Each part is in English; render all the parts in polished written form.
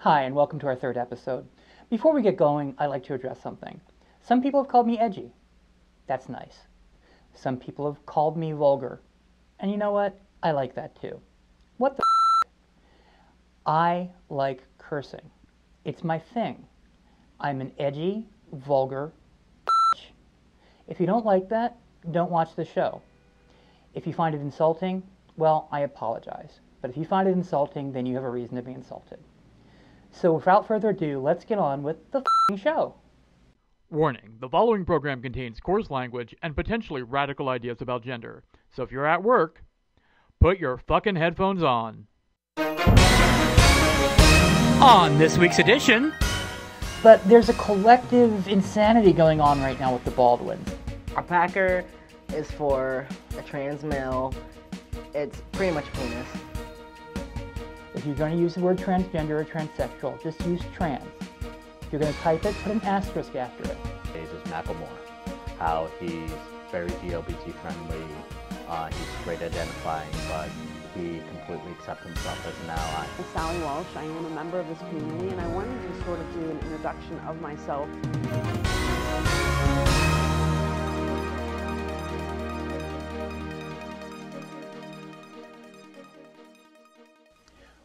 Hi, and welcome to our third episode. Before we get going, I'd like to address something. Some people have called me edgy. That's nice. Some people have called me vulgar. And you know what? I like that too. What the I like cursing. It's my thing. I'm an edgy, vulgar If you don't like that, don't watch the show. If you find it insulting, well, I apologize. But if you find it insulting, then you have a reason to be insulted. So without further ado, let's get on with the show. Warning, the following program contains coarse language and potentially radical ideas about gender. So if you're at work, put your fucking headphones on. On this week's edition... But there's a collective insanity going on right now with the Baldwins. A packer is for a trans male. It's pretty much penis. If you're going to use the word transgender or transsexual, just use trans. If you're going to type it, put an asterisk after it. Is Macklemore, how he's very LGBT friendly, he's straight identifying, but he completely accepts himself as an ally. I'm Sallie Walsh. I am a member of this community, and I wanted to sort of do an introduction of myself.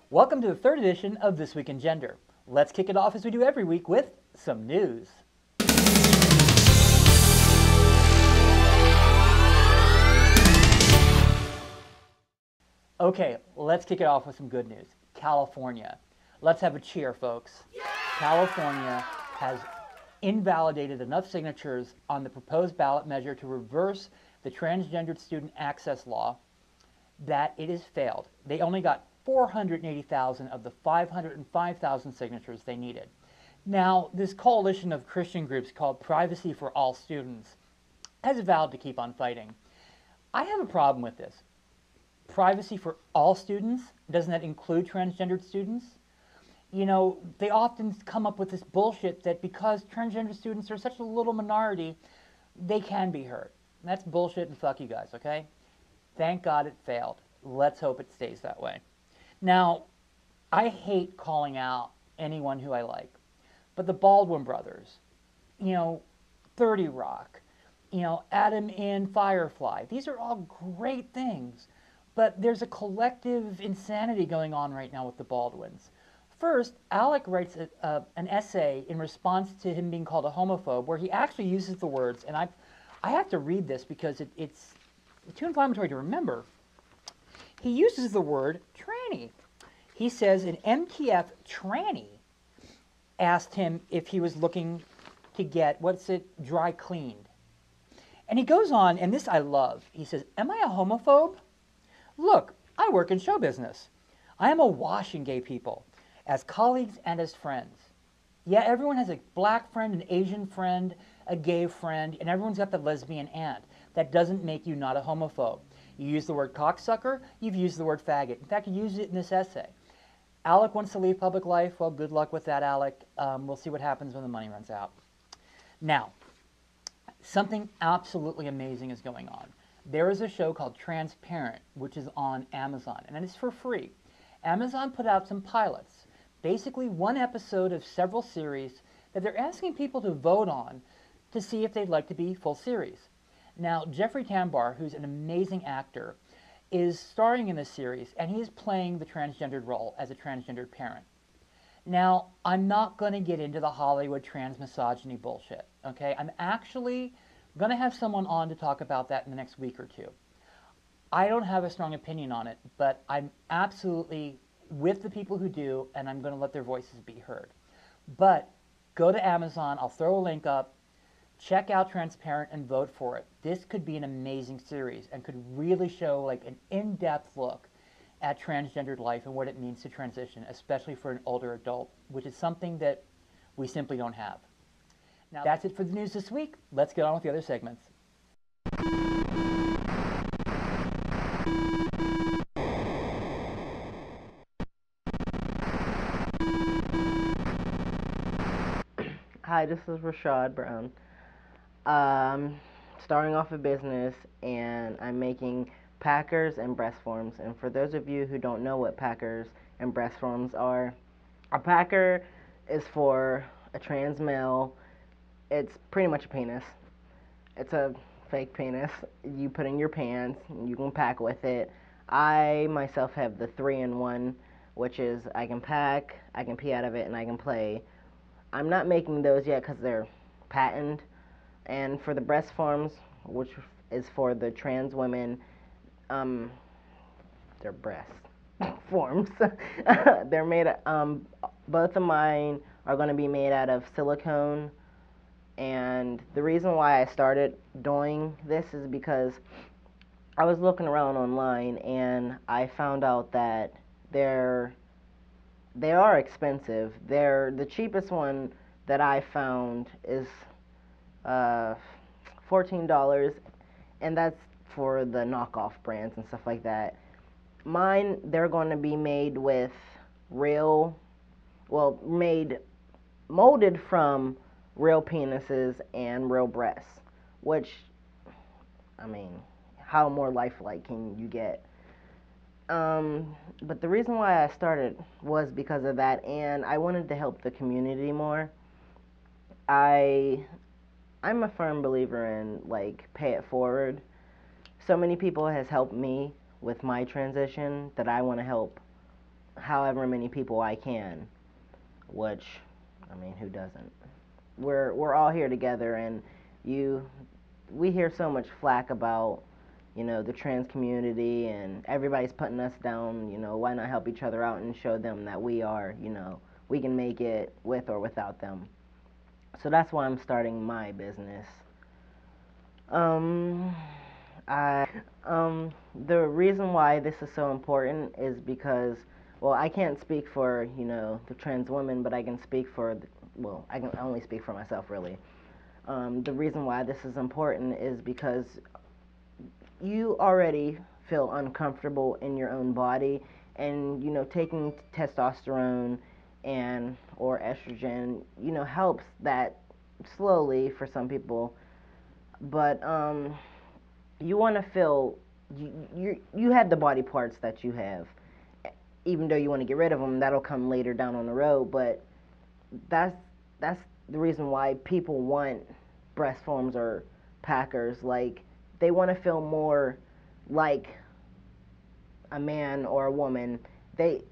Welcome to the third edition of This Week in Gender. Let's kick it off as we do every week with some news. Okay, let's kick it off with some good news. California. Let's have a cheer, folks. Yeah! California has invalidated enough signatures on the proposed ballot measure to reverse the transgendered student access law that it has failed. They only got 480,000 of the 505,000 signatures they needed. Now, this coalition of Christian groups called Privacy for All Students has vowed to keep on fighting. I have a problem with this. Privacy for all students? Doesn't that include transgendered students? You know, they often come up with this bullshit that because transgender students are such a little minority, they can be hurt. That's bullshit, and fuck you guys, okay? Thank God it failed. Let's hope it stays that way. Now, I hate calling out anyone who I like, but the Baldwin brothers, 30 Rock, Adam in Firefly, these are all great things. But there's a collective insanity going on right now with the Baldwins. First, Alec writes an essay in response to him being called a homophobe, where he actually uses the words, and I have to read this because it's too inflammatory to remember. He uses the word tranny. He says an MTF tranny asked him if he was looking to get, dry cleaned. And he goes on, and this I love. He says, "Am I a homophobe? Look, I work in show business. I am awash in gay people, as colleagues and as friends. Yeah, everyone has a black friend, an Asian friend, a gay friend, and everyone's got the lesbian aunt. That doesn't make you not a homophobe. You use the word cocksucker, you've used the word faggot. In fact, you used it in this essay. Alec wants to leave public life. Well, good luck with that, Alec. We'll see what happens when the money runs out." Now, something absolutely amazing is going on. There is a show called Transparent, which is on Amazon, and it's for free. Amazon put out some pilots, basically one episode of several series that they're asking people to vote on to see if they'd like to be full series. Now, Jeffrey Tambor, who's an amazing actor, is starring in this series, and he is playing the transgendered role as a transgendered parent. Now, I'm not going to get into the Hollywood trans misogyny bullshit, okay? I'm actually going to have someone on to talk about that in the next week or two. I don't have a strong opinion on it, but I'm absolutely with the people who do, and I'm going to let their voices be heard. But go to Amazon, I'll throw a link up, check out Transparent and vote for it. This could be an amazing series and could really show like an in-depth look at transgendered life and what it means to transition, especially for an older adult, which is something that we simply don't have. Now, that's it for the news this week. Let's get on with the other segments. Hi, this is Rashod Brown. Starting off a business, and I'm making packers and breast forms. And for those of you who don't know what packers and breast forms are, A packer is for a trans male. It's pretty much a penis. It's a fake penis. You put in your pants, and you can pack with it. I myself have the 3-in-1, which is I can pack, I can pee out of it, and I can play. I'm not making those yet because they're patented. And for the breast forms, which is for the trans women, their breast forms. They're made. Both of mine are going to be made out of silicone. And the reason why I started doing this is because I was looking around online and I found out that they are expensive. The cheapest one that I found is $14, and that's for the knockoff brands and stuff like that. Mine, they're going to be made with molded from real penises and real breasts, which, I mean, how more lifelike can you get? But the reason why I started was because of that, and I wanted to help the community more. I'm a firm believer in, like, pay it forward. So many people has helped me with my transition that I want to help however many people I can, which, I mean, who doesn't? We're all here together, and we hear so much flack about, the trans community, and everybody's putting us down. Why not help each other out and show them that we can make it with or without them. So that's why I'm starting my business. The reason why this is so important is because, well, I can't speak for, the trans women, but I can speak for, I can only speak for myself, really. The reason why this is important is because you already feel uncomfortable in your own body, and, taking testosterone or estrogen, helps that slowly for some people, but, you want to feel, you have the body parts that you have. Even though you want to get rid of them, that'll come later down on the road, but that's the reason why people want breast forms or packers. Like, they want to feel more like a man or a woman. They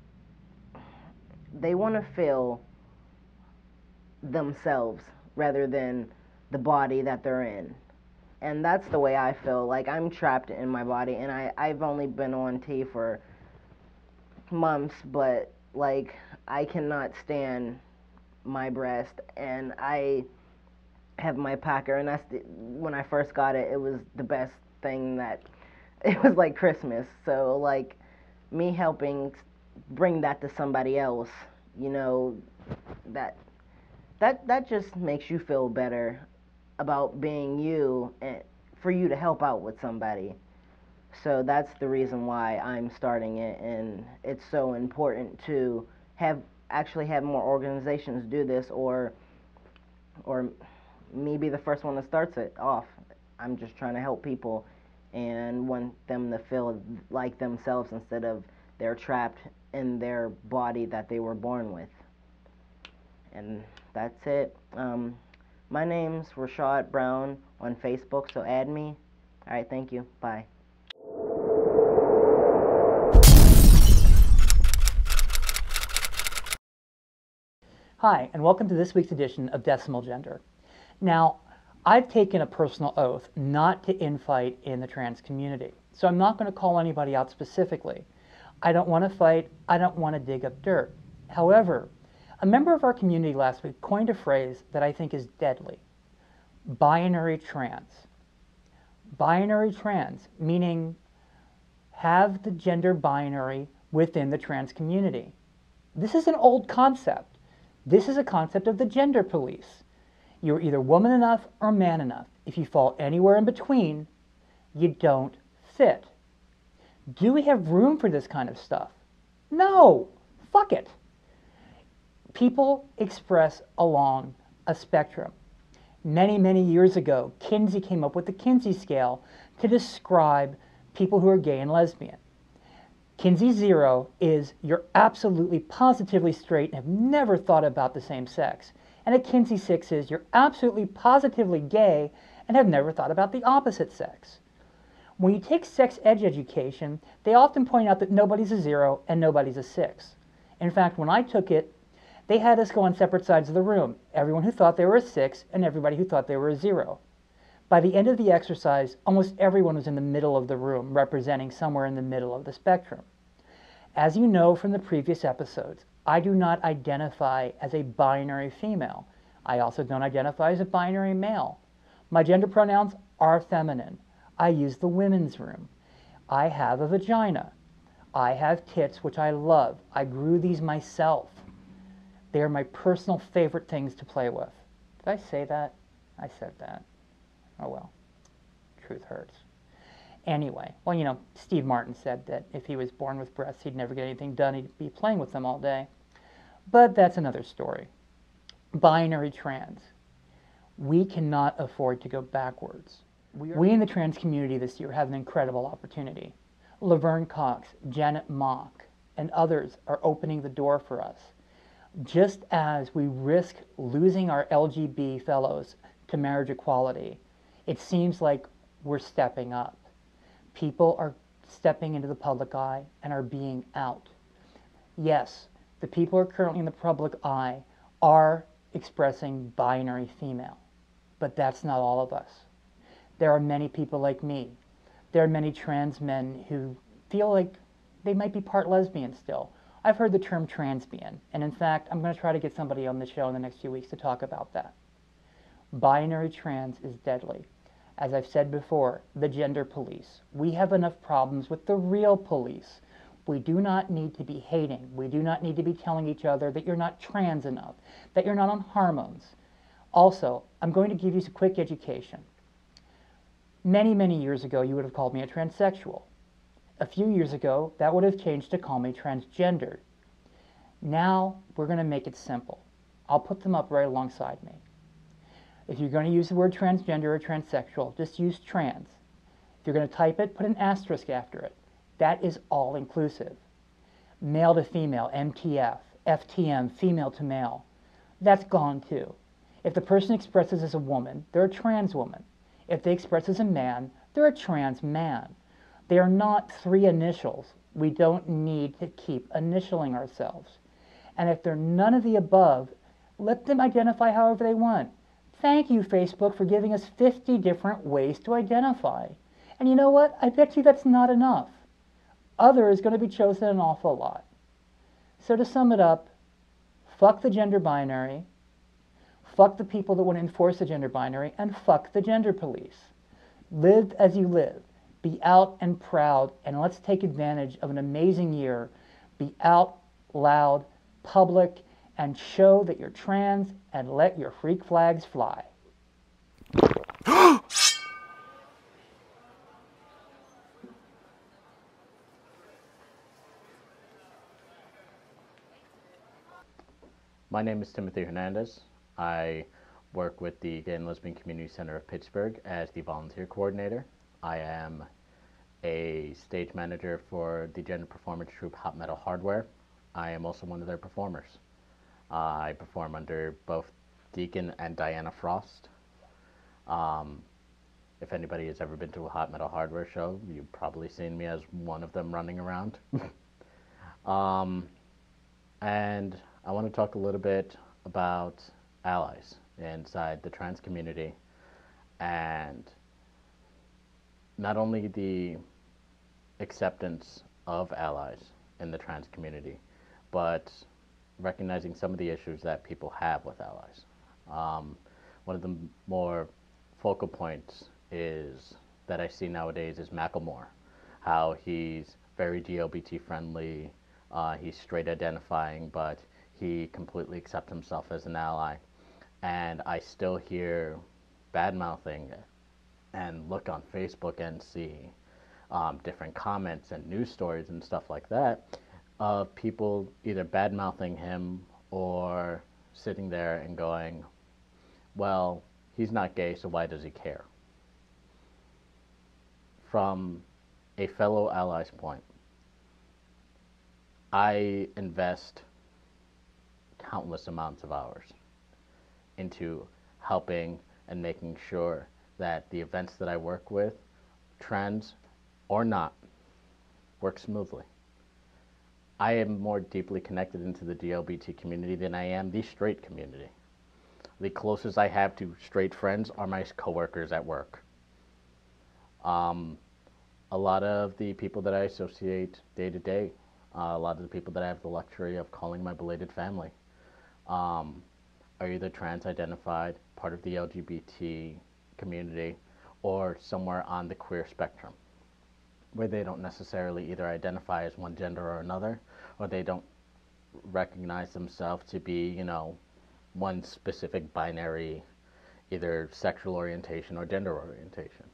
want to feel themselves rather than the body that they're in. And that's the way I feel. Like, I'm trapped in my body, and I've only been on T for months, but, like, I cannot stand my breast, and I have my packer, and when I first got it, it was the best thing it was like Christmas. So, like, me helping bring that to somebody else, that just makes you feel better about being you, and for you to help out with somebody. So that's the reason why I'm starting it, and it's so important to actually have more organizations do this, or me be the first one that starts it off. I'm just trying to help people and want them to feel like themselves instead of they're trapped in their body that they were born with. And that's it. My name's Rashod Brown on Facebook, so add me. All right, thank you. Bye. Hi, and welcome to this week's edition of Decimal Gender. Now, I've taken a personal oath not to infight in the trans community, so I'm not going to call anybody out specifically. I don't want to fight. I don't want to dig up dirt. However, a member of our community last week coined a phrase that I think is deadly: binary trans. Binary trans, meaning have the gender binary within the trans community. This is an old concept. This is a concept of the gender police. You're either woman enough or man enough. If you fall anywhere in between, you don't fit. Do we have room for this kind of stuff? No. Fuck it. People express along a spectrum. Many, many years ago, Kinsey came up with the Kinsey scale to describe people who are gay and lesbian. Kinsey 0 is you're absolutely positively straight and have never thought about the same sex. And a Kinsey 6 is you're absolutely positively gay and have never thought about the opposite sex. When you take sex ed education, they often point out that nobody's a 0 and nobody's a 6. In fact, when I took it, they had us go on separate sides of the room. Everyone who thought they were a 6 and everybody who thought they were a 0. By the end of the exercise, almost everyone was in the middle of the room, representing somewhere in the middle of the spectrum. As you know from the previous episodes, I do not identify as a binary female. I also don't identify as a binary male. My gender pronouns are feminine. I use the women's room. I have a vagina. I have tits, which I love. I grew these myself. They are my personal favorite things to play with. Did I say that? I said that. Oh well, truth hurts. Anyway, well, you know, Steve Martin said that if he was born with breasts, he'd never get anything done. He'd be playing with them all day. But that's another story. Binary trans. We cannot afford to go backwards. We in the trans community this year have an incredible opportunity. Laverne Cox, Janet Mock, and others are opening the door for us. Just as we risk losing our LGBT fellows to marriage equality, it seems like we're stepping up. People are stepping into the public eye and are being out. Yes, the people who are currently in the public eye are expressing binary female, but that's not all of us. There are many people like me. There are many trans men who feel like they might be part lesbian still. I've heard the term transbian, and in fact, I'm going to try to get somebody on the show in the next few weeks to talk about that. Binary trans is deadly. As I've said before, the gender police. We have enough problems with the real police. We do not need to be hating. We do not need to be telling each other that you're not trans enough, that you're not on hormones. Also, I'm going to give you some quick education. Many, many years ago, you would have called me a transsexual. A few years ago, that would have changed to call me transgendered. Now, we're going to make it simple. I'll put them up right alongside me. If you're going to use the word transgender or transsexual, just use trans. If you're going to type it, put an asterisk after it. That is all inclusive. Male to female, MTF, FTM, female to male. That's gone too. If the person expresses as a woman, they're a trans woman. If they express as a man, they're a trans man. They are not three initials. We don't need to keep initialing ourselves. And if they're none of the above, let them identify however they want. Thank you, Facebook, for giving us 50 different ways to identify. And you know what? I bet you that's not enough. Other is going to be chosen an awful lot. So to sum it up, fuck the gender binary, fuck the people that want to enforce the gender binary, and fuck the gender police. Live as you live. Be out and proud, and let's take advantage of an amazing year. Be out, loud, public, and show that you're trans, and let your freak flags fly. My name is Timothy Hernandez. I work with the Gay and Lesbian Community Center of Pittsburgh as the volunteer coordinator. I am a stage manager for the gender performance troupe Hot Metal Hardware. I am also one of their performers. I perform under both Deacon and Diana Frost. If anybody has ever been to a Hot Metal Hardware show, you've probably seen me as one of them running around. And I want to talk a little bit about allies inside the trans community, and not only the acceptance of allies in the trans community, but recognizing some of the issues that people have with allies. One of the more focal points is that I see nowadays is Macklemore, how he's very LGBT friendly, he's straight identifying, but he completely accepts himself as an ally. And I still hear bad-mouthing and look on Facebook and see different comments and news stories and stuff like that of people either bad-mouthing him or sitting there and going, well, he's not gay, so why does he care? From a fellow ally's point, I invest countless amounts of hours into helping and making sure that the events that I work with, trans or not, work smoothly. I am more deeply connected into the LGBT community than I am the straight community. The closest I have to straight friends are my coworkers at work. A lot of the people that I associate day to day, a lot of the people that I have the luxury of calling my belated family, are either trans identified, part of the LGBT community, or somewhere on the queer spectrum, where they don't necessarily either identify as one gender or another, or they don't recognize themselves to be, you know, one specific binary, either sexual orientation or gender orientation.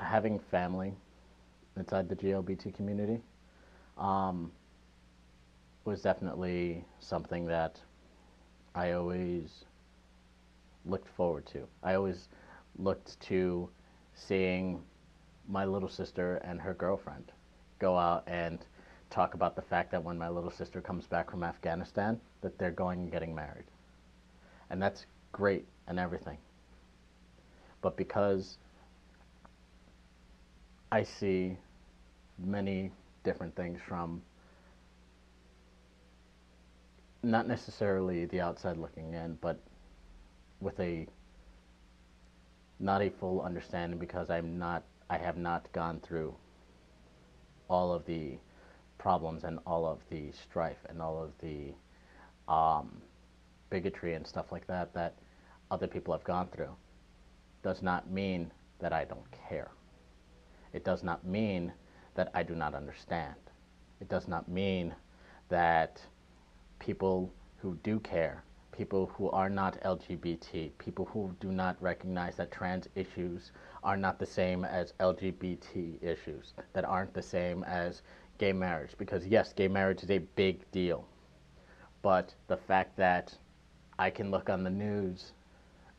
Having family inside the GLBT community was definitely something that I always looked forward to. I always looked to seeing my little sister and her girlfriend go out and talk about the fact that when my little sister comes back from Afghanistan, that they're going and getting married. And that's great and everything. But because I see many different things from not necessarily the outside looking in, but with not a full understanding, because I have not gone through all of the problems and all of the strife and all of the bigotry and stuff like that that other people have gone through, does not mean that I don't care. It does not mean that I do not understand. It does not mean that people who do care, people who are not LGBT, people who do not recognize that trans issues are not the same as LGBT issues, that aren't the same as gay marriage. Because yes, gay marriage is a big deal. But the fact that I can look on the news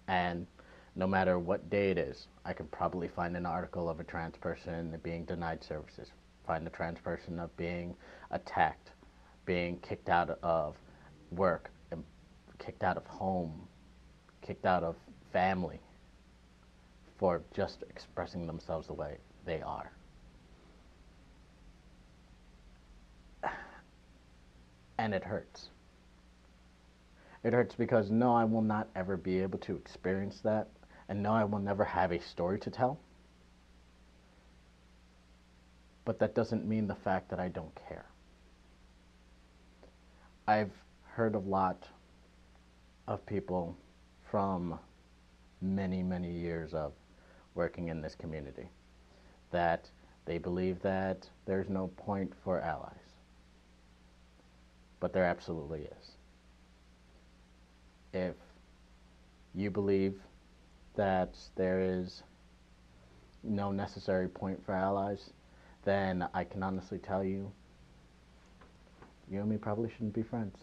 and no matter what day it is, I can probably find an article of a trans person being denied services, find a trans person of being attacked, being kicked out of work, kicked out of home, kicked out of family for just expressing themselves the way they are. And it hurts. It hurts because no, I will not ever be able to experience that, and no, I will never have a story to tell. But that doesn't mean the fact that I don't care. I've heard a lot of people from many, many years of working in this community that they believe that there's no point for allies. But there absolutely is. If you believe that there is no necessary point for allies, then I can honestly tell you, you and me probably shouldn't be friends.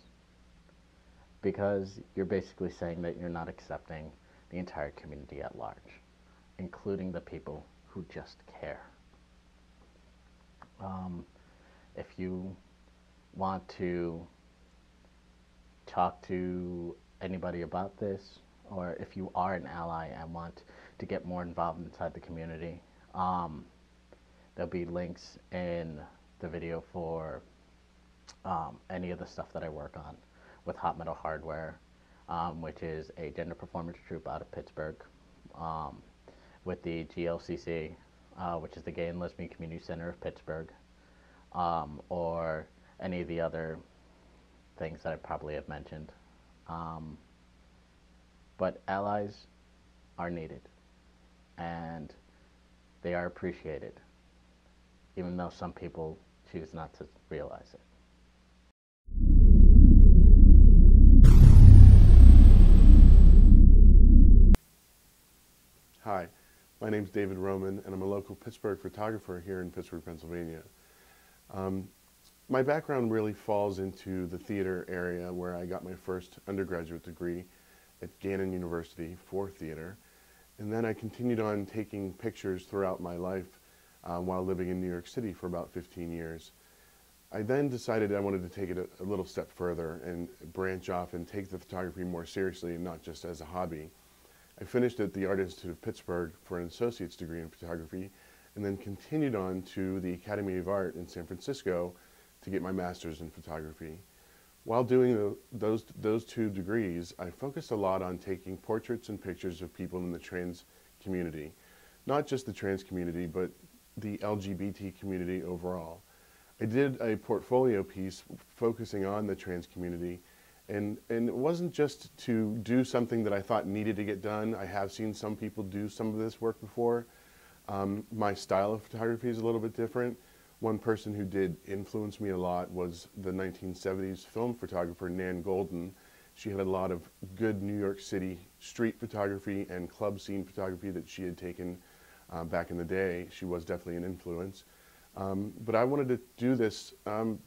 Because you're basically saying that you're not accepting the entire community at large, including the people who just care. If you want to talk to anybody about this, or if you are an ally and want to get more involved inside the community, there'll be links in the video for any of the stuff that I work on with Hot Metal Hardware, which is a gender performance troupe out of Pittsburgh, with the GLCC, which is the Gay and Lesbian Community Center of Pittsburgh, or any of the other things that I probably have mentioned. But allies are needed, and they are appreciated, even though some people choose not to realize it. Hi, my name's David Roman, and I'm a local Pittsburgh photographer here in Pittsburgh, Pennsylvania. My background really falls into the theater area, where I got my first undergraduate degree at Gannon University for theater. And then I continued on taking pictures throughout my life while living in New York City for about 15 years. I then decided I wanted to take it a little step further and branch off and take the photography more seriously and not just as a hobby. I finished at the Art Institute of Pittsburgh for an associate's degree in photography and then continued on to the Academy of Art in San Francisco to get my master's in photography. While doing those two degrees, I focused a lot on taking portraits and pictures of people in the trans community. Not just the trans community, but the LGBT community overall. I did a portfolio piece focusing on the trans community, and it wasn't just to do something that I thought needed to get done. I have seen some people do some of this work before. My style of photography is a little bit different. One person who did influence me a lot was the 1970s film photographer Nan Goldin. She had a lot of good New York City street photography and club scene photography that she had taken back in the day. She was definitely an influence. But I wanted to do this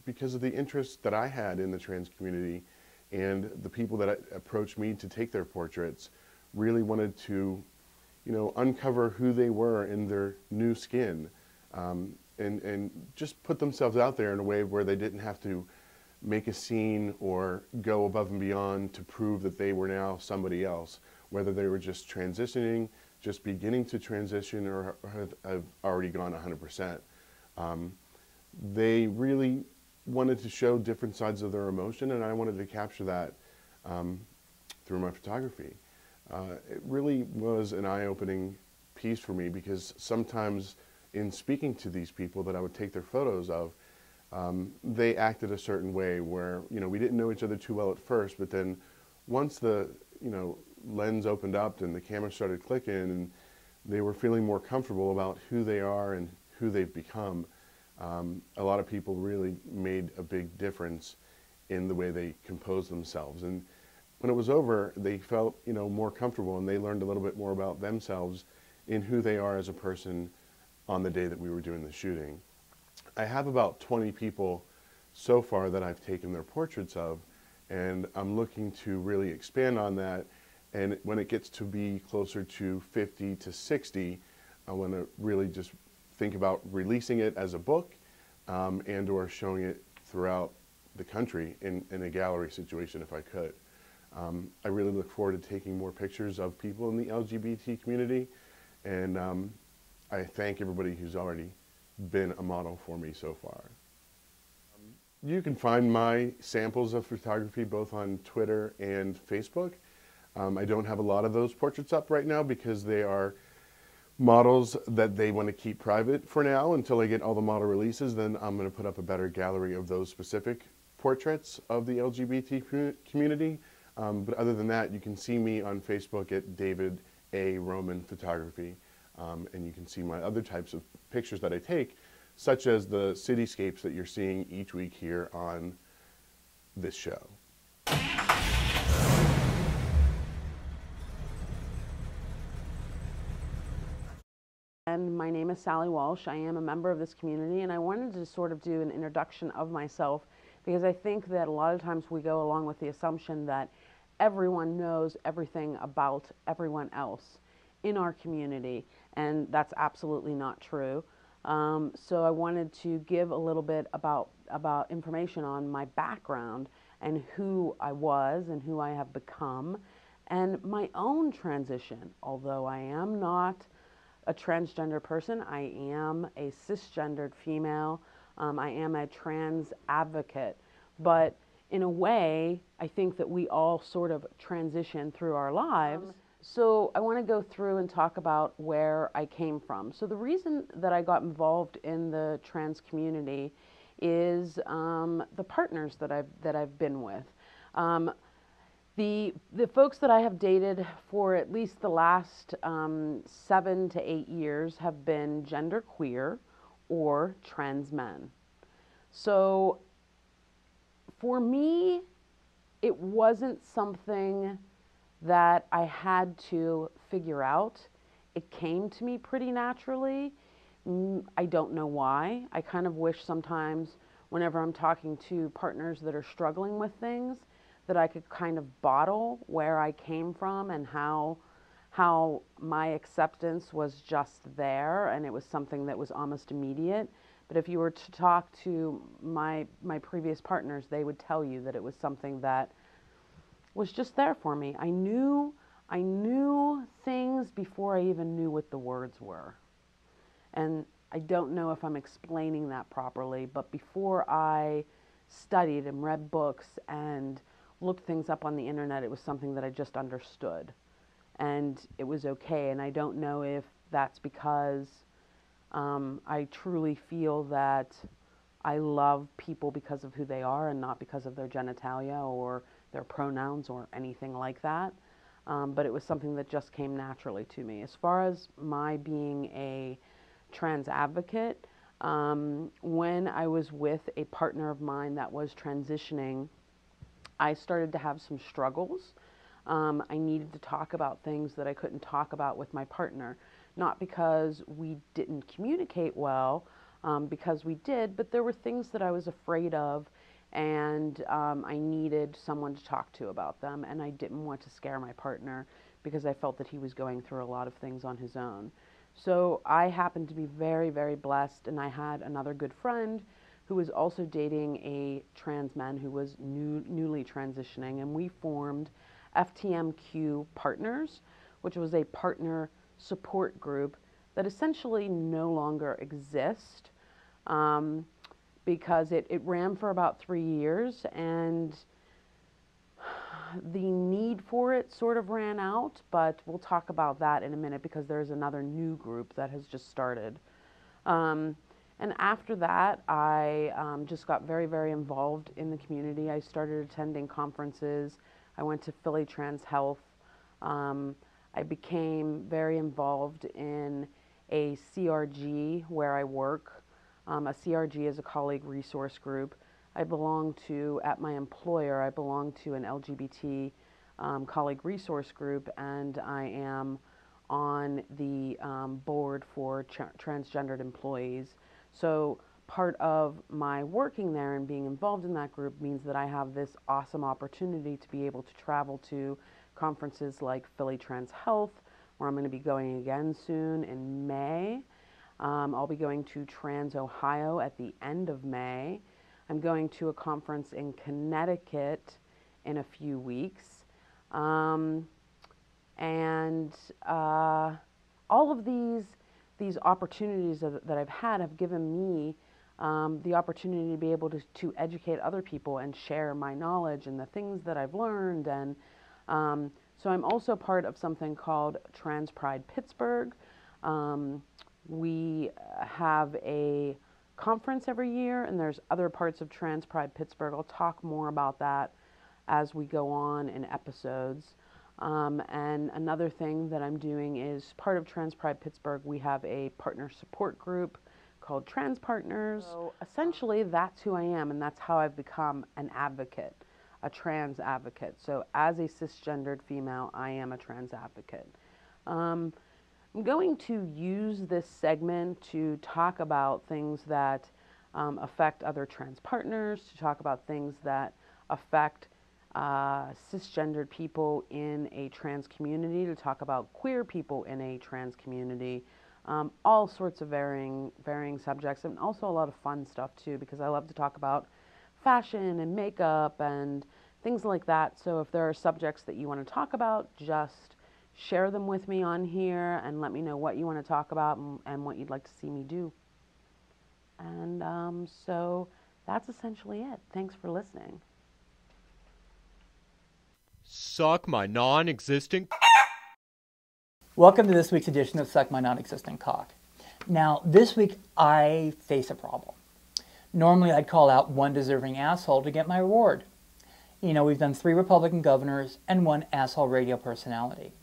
because of the interest that I had in the trans community, and the people that approached me to take their portraits really wanted to, uncover who they were in their new skin. And just put themselves out there in a way where they didn't have to make a scene or go above and beyond to prove that they were now somebody else, whether they were just transitioning, just beginning to transition, or have already gone 100%. They really wanted to show different sides of their emotion, and I wanted to capture that through my photography. It really was an eye-opening piece for me, because sometimes in speaking to these people that I would take their photos of, they acted a certain way where, we didn't know each other too well at first, but then once the, lens opened up and the camera started clicking and they were feeling more comfortable about who they are and who they've become, a lot of people really made a big difference in the way they composed themselves. And when it was over, they felt, more comfortable, and they learned a little bit more about themselves in who they are as a person on the day that we were doing the shooting. I have about 20 people so far that I've taken their portraits of, and I'm looking to really expand on that. And when it gets to be closer to 50 to 60, I want to really just think about releasing it as a book and or showing it throughout the country in a gallery situation if I could. I really look forward to taking more pictures of people in the LGBT community, and I thank everybody who's already been a model for me so far. You can find my samples of photography both on Twitter and Facebook. I don't have a lot of those portraits up right now because they are models that they want to keep private for now until I get all the model releases. Then I'm going to put up a better gallery of those specific portraits of the LGBT community. But other than that, you can see me on Facebook at David A. Roman Photography. And you can see my other types of pictures that I take, such as the cityscapes that you're seeing each week here on this show. And my name is Sallie Walsh. I am a member of this community, and I wanted to sort of do an introduction of myself, because I think that a lot of times we go along with the assumption that everyone knows everything about everyone else in our community, and that's absolutely not true. So I wanted to give a little bit about information on my background and who I was and who I have become, and my own transition. Although I am not a transgender person, I am a cisgendered female. I am a trans advocate, but in a way, I think that we all sort of transition through our lives. So I want to go through and talk about where I came from. So the reason that I got involved in the trans community is the partners that I've been with. The folks that I have dated for at least the last 7 to 8 years have been genderqueer or trans men. So for me, it wasn't something that I had to figure out. It came to me pretty naturally. I don't know why. I kind of wish sometimes whenever I'm talking to partners that are struggling with things that I could kind of bottle where I came from and how how my acceptance was just there and it was something that was almost immediate. But if you were to talk to my previous partners, they would tell you that it was something that was just there for me. I knew things before I even knew what the words were. And I don't know if I'm explaining that properly, but before I studied and read books and looked things up on the internet, it was something that I just understood. And it was okay. And I don't know if that's because I truly feel that I love people because of who they are and not because of their genitalia or their pronouns or anything like that. But it was something that just came naturally to me. As far as my being a trans advocate, when I was with a partner of mine that was transitioning, I started to have some struggles. I needed to talk about things that I couldn't talk about with my partner, not because we didn't communicate well, because we did, but there were things that I was afraid of, and I needed someone to talk to about them, and I didn't want to scare my partner because I felt that he was going through a lot of things on his own. So I happened to be very, very blessed, and I had another good friend who was also dating a trans man who was newly transitioning, and we formed FTMQ Partners, which was a partner support group that essentially no longer exists, because it ran for about 3 years, and the need for it sort of ran out, but we'll talk about that in a minute because there's another new group that has just started. And after that, I just got very, very involved in the community. I started attending conferences. I went to Philly Trans Health. I became very involved in a CRG where I work. A CRG is a colleague resource group. I belong to, at my employer, I belong to an LGBT colleague resource group, and I am on the board for transgendered employees. So part of my working there and being involved in that group means that I have this awesome opportunity to be able to travel to conferences like Philly Trans Health, where I'm going to be going again soon in May. I'll be going to Trans Ohio at the end of May. I'm going to a conference in Connecticut in a few weeks. And all of these opportunities that I've had have given me the opportunity to be able to educate other people and share my knowledge and the things that I've learned. And so I'm also part of something called Trans Pride Pittsburgh. We have a conference every year, and there's other parts of Trans Pride Pittsburgh. I'll talk more about that as we go on in episodes. And another thing that I'm doing is part of Trans Pride Pittsburgh, we have a partner support group called Trans Partners. So essentially that's who I am, and that's how I've become an advocate, a trans advocate. So as a cisgendered female, I am a trans advocate. I'm going to use this segment to talk about things that affect other trans partners, to talk about things that affect cisgendered people in a trans community, to talk about queer people in a trans community, all sorts of varying subjects, and also a lot of fun stuff too, because I love to talk about fashion and makeup and things like that. So if there are subjects that you want to talk about, just share them with me on here and let me know what you want to talk about and what you'd like to see me do. And so that's essentially it. Thanks for listening. Suck my non-existent. Welcome to this week's edition of Suck My Non-Existent Cock. Now, this week I face a problem. Normally I'd call out one deserving asshole to get my reward. You know, we've done 3 Republican governors and 1 asshole radio personality.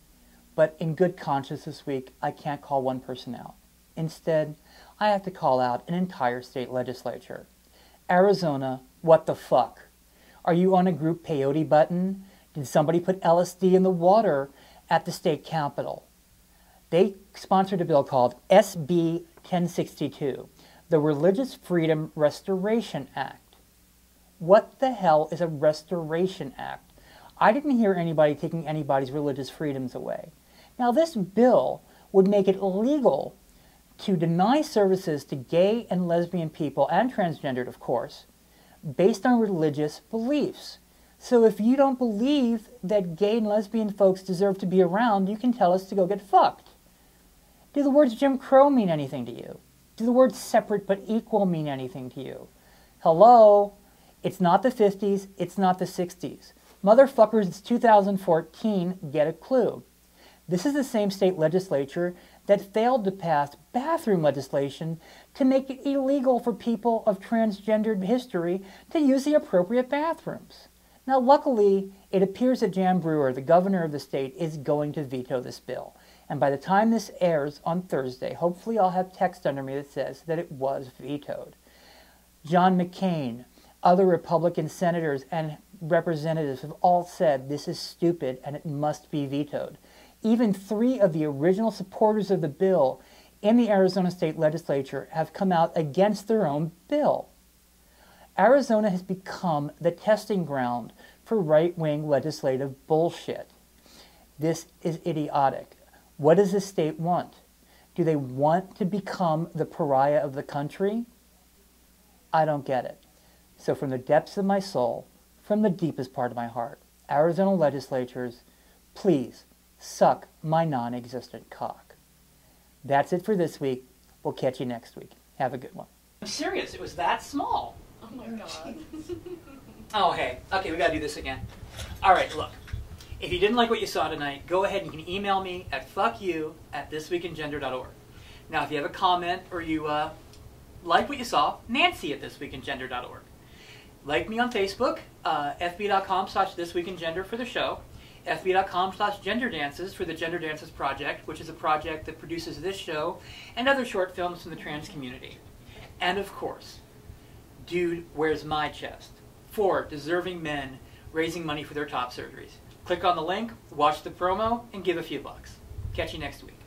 But in good conscience this week, I can't call one person out. Instead, I have to call out an entire state legislature. Arizona, what the fuck? Are you on a group peyote button? Did somebody put LSD in the water at the state capitol? They sponsored a bill called SB 1062, the Religious Freedom Restoration Act. What the hell is a Restoration Act? I didn't hear anybody taking anybody's religious freedoms away. Now, this bill would make it illegal to deny services to gay and lesbian people, and transgendered, of course, based on religious beliefs. So if you don't believe that gay and lesbian folks deserve to be around, you can tell us to go get fucked. Do the words Jim Crow mean anything to you? Do the words separate but equal mean anything to you? Hello? It's not the 50s, it's not the 60s. Motherfuckers, it's 2014, get a clue. This is the same state legislature that failed to pass bathroom legislation to make it illegal for people of transgendered history to use the appropriate bathrooms. Now, luckily, it appears that Jan Brewer, the governor of the state, is going to veto this bill. And by the time this airs on Thursday, hopefully I'll have text under me that says that it was vetoed. John McCain, other Republican senators and representatives have all said this is stupid and it must be vetoed. Even 3 of the original supporters of the bill in the Arizona State Legislature have come out against their own bill. Arizona has become the testing ground for right-wing legislative bullshit. This is idiotic. What does the state want? Do they want to become the pariah of the country? I don't get it. So from the depths of my soul, from the deepest part of my heart, Arizona legislatures, please suck my non-existent cock. That's it for this week. We'll catch you next week. Have a good one. I'm serious. It was that small. Oh my god. Oh, hey. Okay, we gotta do this again. All right, look. If you didn't like what you saw tonight, go ahead and you can email me at fuckyou@thisweekingender.org. Now, if you have a comment or you like what you saw, Nancy@thisweekingender.org. Like me on Facebook, fb.com/thisweekingender for the show, fb.com/genderdances for the Gender Dances Project, which is a project that produces this show and other short films from the trans community. And of course, Dude, Where's My Chest? For deserving men raising money for their top surgeries. Click on the link, watch the promo, and give a few bucks. Catch you next week.